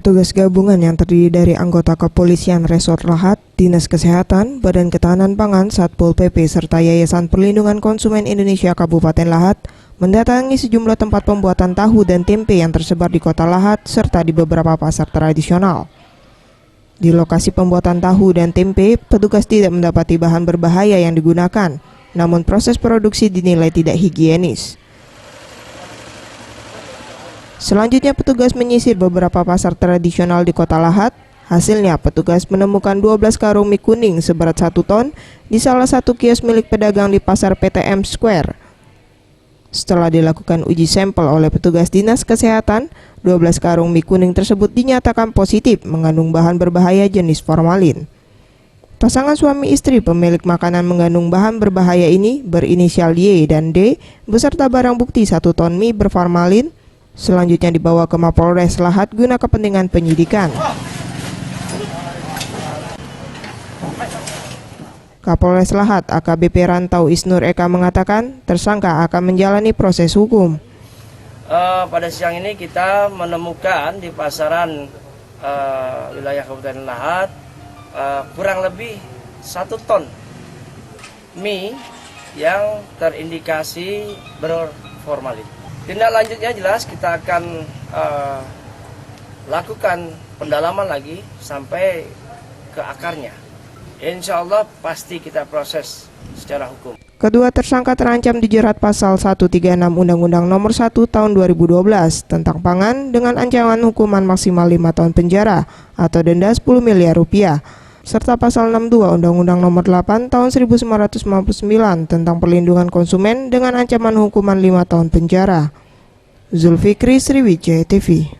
Petugas gabungan yang terdiri dari anggota Kepolisian Resort Lahat, Dinas Kesehatan, Badan Ketahanan Pangan, Satpol PP, serta Yayasan Perlindungan Konsumen Indonesia Kabupaten Lahat mendatangi sejumlah tempat pembuatan tahu dan tempe yang tersebar di Kota Lahat serta di beberapa pasar tradisional. Di lokasi pembuatan tahu dan tempe, petugas tidak mendapati bahan berbahaya yang digunakan, namun proses produksi dinilai tidak higienis. Selanjutnya petugas menyisir beberapa pasar tradisional di Kota Lahat. Hasilnya petugas menemukan 12 karung mie kuning seberat 1 ton di salah satu kios milik pedagang di pasar PTM Square. Setelah dilakukan uji sampel oleh petugas Dinas Kesehatan, 12 karung mie kuning tersebut dinyatakan positif mengandung bahan berbahaya jenis formalin. Pasangan suami istri pemilik makanan mengandung bahan berbahaya ini berinisial Y dan D beserta barang bukti 1 ton mie berformalin selanjutnya dibawa ke Mapolres Lahat guna kepentingan penyidikan. Kapolres Lahat AKBP Rantau Isnur Eka mengatakan tersangka akan menjalani proses hukum. Pada siang ini kita menemukan di pasaran wilayah Kabupaten Lahat kurang lebih 1 ton mie yang terindikasi berformalin. Tindak lanjutnya jelas kita akan lakukan pendalaman lagi sampai ke akarnya. Insya Allah pasti kita proses secara hukum. Kedua tersangka terancam dijerat pasal 136 Undang-Undang Nomor 1 Tahun 2012 tentang pangan dengan ancaman hukuman maksimal 5 tahun penjara atau denda 10 miliar rupiah, serta pasal 62 Undang-Undang Nomor 8 Tahun 1999 tentang perlindungan konsumen dengan ancaman hukuman 5 tahun penjara. Zulfikri, Sriwijaya TV.